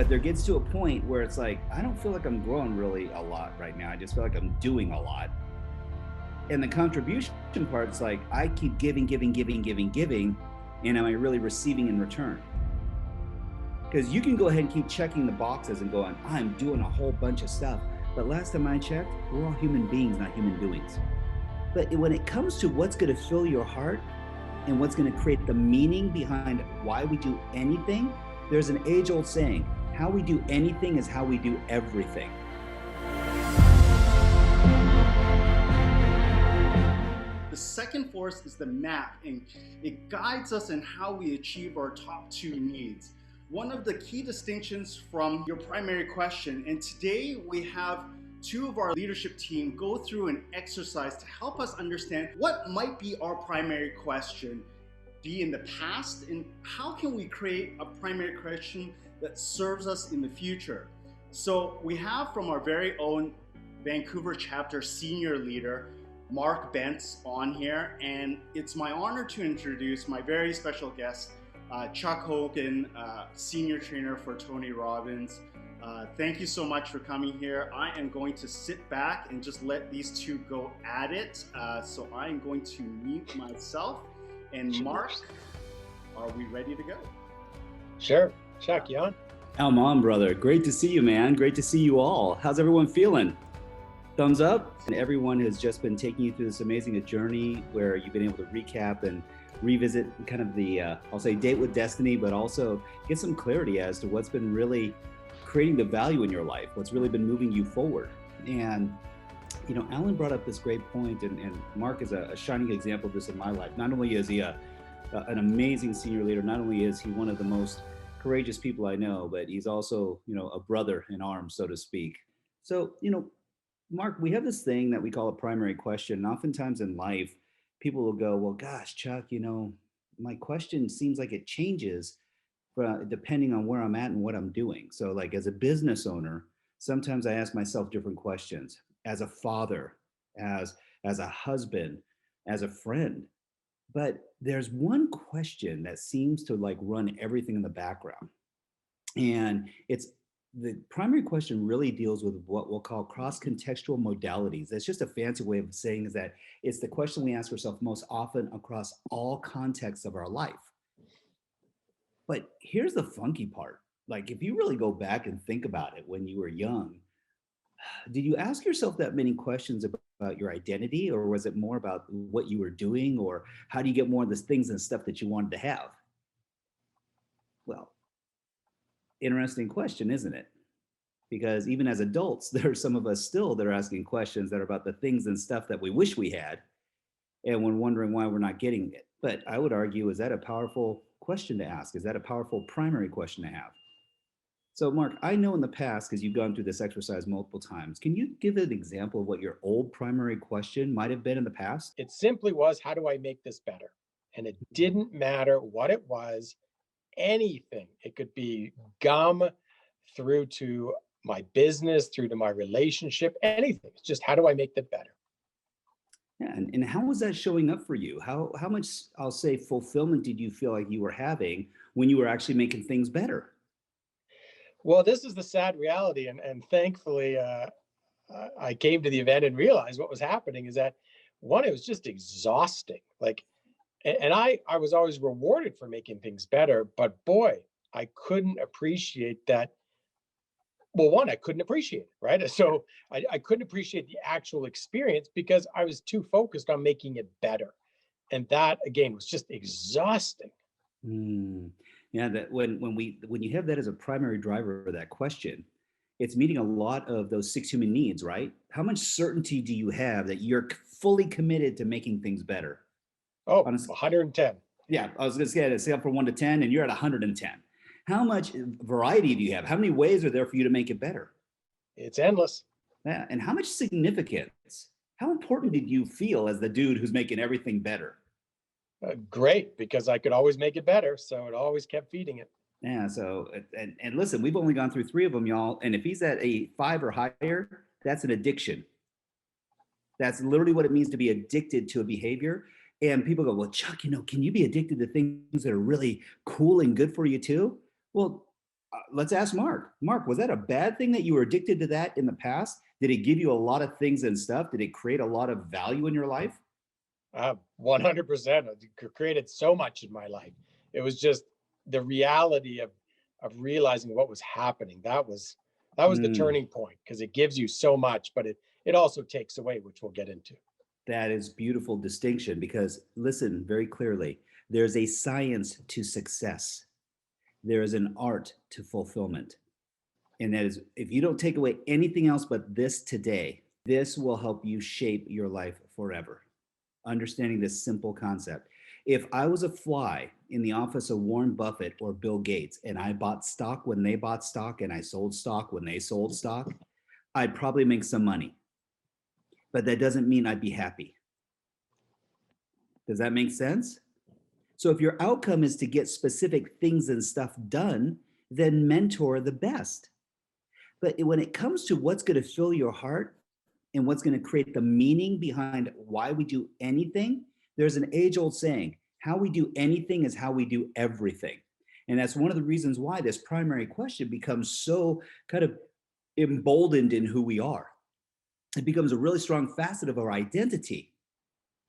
But there gets to a point where it's like, I don't feel like I'm growing really a lot right now. I just feel like I'm doing a lot. And the contribution part, it's like, I keep giving. And am I really receiving in return? Because you can go ahead and keep checking the boxes and going, I'm doing a whole bunch of stuff. But last time I checked, we're all human beings, not human doings. But when it comes to what's going to fill your heart and what's going to create the meaning behind why we do anything, there's an age-old saying, how we do anything is how we do everything. The second force is the map, and it guides us in how we achieve our top two needs. One of the key distinctions from your primary question, and today we have two of our leadership team go through an exercise to help us understand what might be our primary question, be in the past, and how can we create a primary question that serves us in the future. So we have from our very own Vancouver Chapter senior leader, Mark Bentz, on here, and it's my honor to introduce my very special guest, Chuck Hogan, senior trainer for Tony Robbins. Thank you so much for coming here. I am going to sit back and just let these two go at it. So I am going to mute myself. And Mark, are we ready to go? Sure. Chuck, you on? I'm on, brother. Great to see you, man. Great to see you all. How's everyone feeling? Thumbs up. And everyone has just been taking you through this amazing journey where you've been able to recap and revisit kind of the, I'll say date with destiny, but also get some clarity as to what's been really creating the value in your life, what's really been moving you forward. And, you know, Alan brought up this great point, and Mark is a shining example of this in my life. Not only is he an amazing senior leader, not only is he one of the most courageous people I know, but he's also, you know, a brother in arms, so to speak. So, you know, Mark, we have this thing that we call a primary question. And oftentimes in life, people will go, well, gosh, Chuck, you know, my question seems like it changes depending on where I'm at and what I'm doing. So like as a business owner, sometimes I ask myself different questions. As a father, as a husband, as a friend. But there's one question that seems to like run everything in the background. And it's the primary question really deals with what we'll call cross-contextual modalities. That's just a fancy way of saying is that it's the question we ask ourselves most often across all contexts of our life. But here's the funky part. Like if you really go back and think about it when you were young, did you ask yourself that many questions about your identity, or was it more about what you were doing, or how do you get more of the things and stuff that you wanted to have? Well, interesting question, isn't it? Because even as adults, there are some of us still that are asking questions that are about the things and stuff that we wish we had, and we're wondering why we're not getting it. But I would argue, is that a powerful question to ask? Is that a powerful primary question to have? So Mark, I know in the past, because you've gone through this exercise multiple times, can you give an example of what your old primary question might have been in the past? It simply was, how do I make this better? And it didn't matter what it was, anything. It could be gum through to my business, through to my relationship, anything. It's just, how do I make that better? Yeah, and how was that showing up for you? How much, I'll say, fulfillment did you feel like you were having when you were actually making things better? Well, this is the sad reality. And thankfully, I came to the event and realized what was happening is that, one, it was just exhausting. Like, and I was always rewarded for making things better, but boy, I couldn't appreciate that. Well, one, I couldn't appreciate it, right? So I couldn't appreciate the actual experience because I was too focused on making it better. And that, again, was just exhausting. Yeah, that when you have that as a primary driver of that question, it's meeting a lot of those 6 human needs, right? How much certainty do you have that you're fully committed to making things better? Oh, 110. Yeah, I was going to say, scale from 1 to 10, and you're at 110. How much variety do you have? How many ways are there for you to make it better? It's endless. Yeah, and how much significance? How important did you feel as the dude who's making everything better? Great, because I could always make it better. So it always kept feeding it. Yeah, so, and listen, we've only gone through 3 of them, y'all. And if he's at a 5 or higher, that's an addiction. That's literally what it means to be addicted to a behavior. And people go, well, Chuck, you know, can you be addicted to things that are really cool and good for you too? Well, let's ask Mark. Mark, was that a bad thing that you were addicted to that in the past? Did it give you a lot of things and stuff? Did it create a lot of value in your life? 100%. It created so much in my life. It was just the reality of realizing what was happening. That was the Mm, turning point, because it gives you so much, but it also takes away, which we'll get into. that is beautiful distinction because listen very clearly. There's a science to success. There is an art to fulfillment. And that is, if you don't take away anything else but this today, this will help you shape your life forever. Understanding this simple concept. If I was a fly in the office of Warren Buffett or Bill Gates, and I bought stock when they bought stock and I sold stock when they sold stock, I'd probably make some money. But that doesn't mean I'd be happy. Does that make sense? So if your outcome is to get specific things and stuff done, then mentor the best. But when it comes to what's going to fill your heart and what's going to create the meaning behind why we do anything, there's an age-old saying, how we do anything is how we do everything. And that's one of the reasons why this primary question becomes so kind of emboldened in who we are. It becomes a really strong facet of our identity.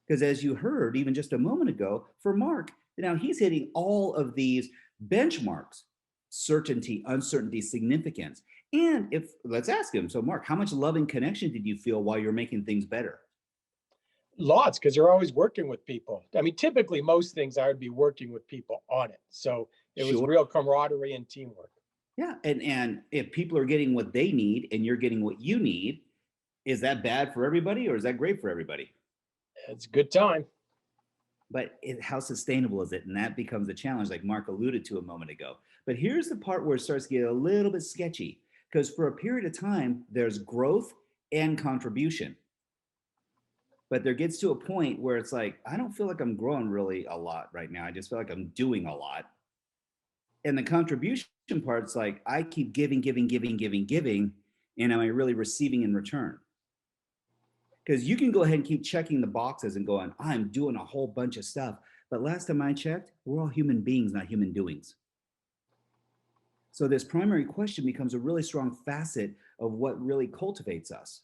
Because as you heard even just a moment ago, for Mark, now he's hitting all of these benchmarks: certainty, uncertainty, significance. And if, let's ask him, so Mark, how much love and connection did you feel while you're making things better? Lots, because you're always working with people. I mean, typically most things I would be working with people on it. So it was Sure. real camaraderie and teamwork. Yeah. And if people are getting what they need and you're getting what you need, is that bad for everybody or is that great for everybody? It's a good time. But how sustainable is it? And that becomes a challenge, like Mark alluded to a moment ago. But here's the part where it starts to get a little bit sketchy, because for a period of time, there's growth and contribution. But there gets to a point where it's like, I don't feel like I'm growing really a lot right now. I just feel like I'm doing a lot. And the contribution part's like, I keep giving, giving, giving, giving, giving. And am I really receiving in return? Because you can go ahead and keep checking the boxes and going, I'm doing a whole bunch of stuff. But last time I checked, we're all human beings, not human doings. So this primary question becomes a really strong facet of what really cultivates us.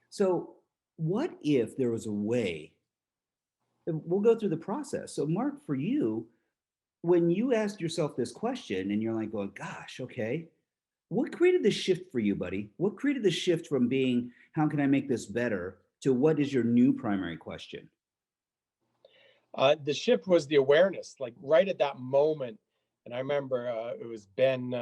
So what if there was a way? We'll go through the process. So Mark, for you, when you asked yourself this question and you're like going, gosh, okay, what created the shift for you, buddy? What created the shift from being, how can I make this better, to what is your new primary question? The shift was the awareness, like right at that moment. And I remember it was Ben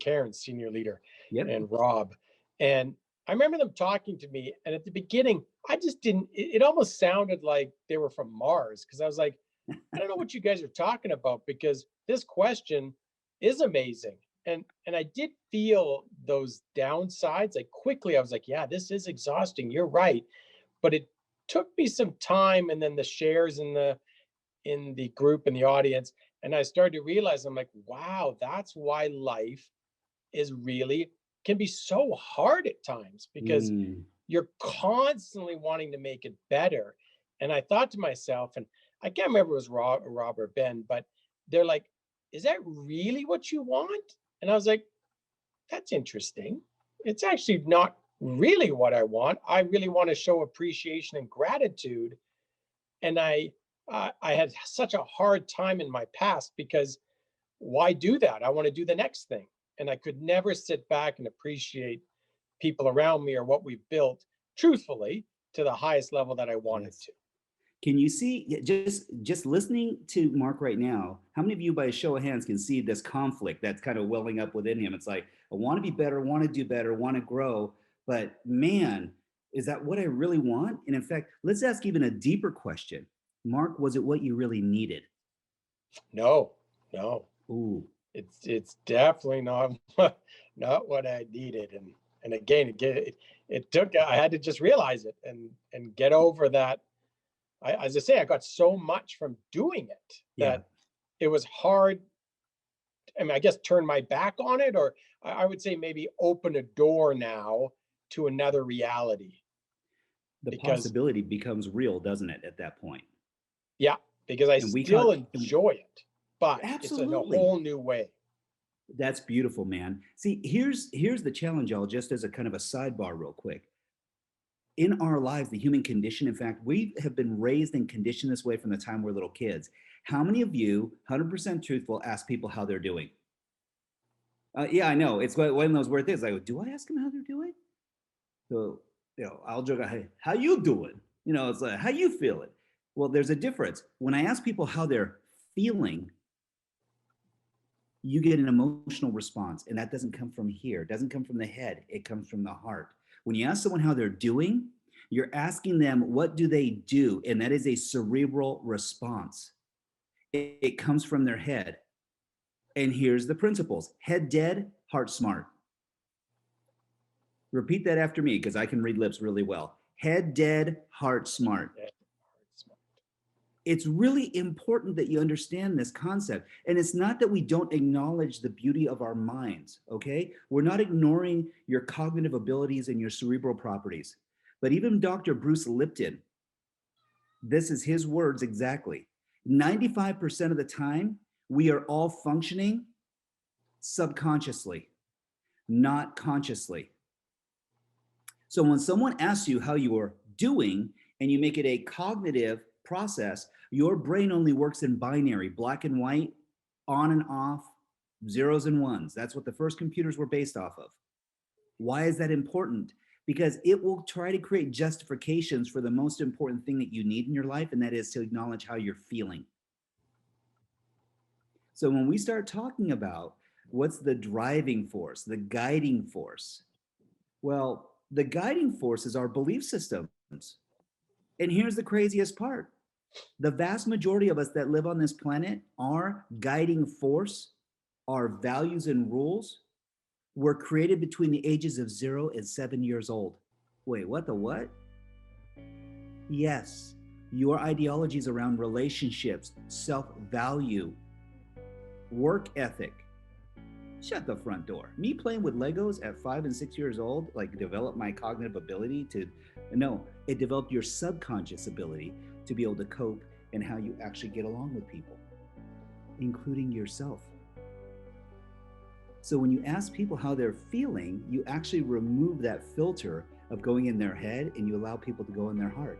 Cairns, senior leader, Yep. and Rob. And I remember them talking to me. And at the beginning, I just didn't, it almost sounded like they were from Mars, because I was like, I don't know what you guys are talking about, because this question is amazing. And I did feel those downsides. Like quickly, I was like, yeah, this is exhausting. You're right. But it took me some time, and then the shares in the group and the audience, and I started to realize, I'm like, wow, that's why life is really can be so hard at times, because you're constantly wanting to make it better. And I thought to myself, and I can't remember if it was Rob or Ben, but they're like, is that really what you want? And I was like, that's interesting. It's actually not really what I want. I really want to show appreciation and gratitude. And I had such a hard time in my past, because why do that? I want to do the next thing. And I could never sit back and appreciate people around me or what we've built, truthfully, to the highest level that I wanted to. Can you see, just listening to Mark right now, how many of you by a show of hands can see this conflict that's kind of welling up within him? It's like, I want to be better, want to do better, want to grow, but man, is that what I really want? And in fact, let's ask even a deeper question. Mark, was it what you really needed? No. Ooh. It's definitely not what I needed. And again, it took, I had to just realize it and get over that. As I say, I got so much from doing it that it was hard. I mean, I guess turn my back on it, or I would say maybe open a door now to another reality. The possibility becomes real, doesn't it, at that point? Yeah, because I still enjoy it, but it's in a whole new way. That's beautiful, man. See, here's the challenge, y'all, just as a kind of a sidebar real quick. In our lives, the human condition, in fact, we have been raised and conditioned this way from the time we're little kids. How many of you, 100% truthful, ask people how they're doing? Yeah, I know. It's one of those weird things. I go, do I ask them how they're doing? So, I'll joke, hey, how you doing? It's like, how you feeling? Well, there's a difference. When I ask people how they're feeling, you get an emotional response, and that doesn't come from here. It doesn't come from the head. It comes from the heart. When you ask someone how they're doing, you're asking them, what do they do? And that is a cerebral response. It comes from their head. And here's the principles: head dead, heart smart. Repeat that after me, because I can read lips really well. Head dead, heart smart. It's really important that you understand this concept. And it's not that we don't acknowledge the beauty of our minds, okay? We're not ignoring your cognitive abilities and your cerebral properties. But even Dr. Bruce Lipton, this is his words exactly. 95% of the time, we are all functioning subconsciously, not consciously. So when someone asks you how you are doing and you make it a cognitive process, your brain only works in binary, black and white, on and off, zeros and ones. That's what the first computers were based off of. Why is that important? Because it will try to create justifications for the most important thing that you need in your life, and that is to acknowledge how you're feeling. So when we start talking about what's the driving force, the guiding force, well, the guiding force is our belief systems. And here's the craziest part. The vast majority of us that live on this planet, our guiding force, our values and rules, were created between the ages of 0 and 7 years old. Wait, what the what? Yes, your ideologies around relationships, self-value, work ethic. Shut the front door. Me playing with Legos at 5 and 6 years old, like, developed my cognitive ability to, no, it developed your subconscious ability to be able to cope and how you actually get along with people, including yourself. So when you ask people how they're feeling, you actually remove that filter of going in their head and you allow people to go in their heart.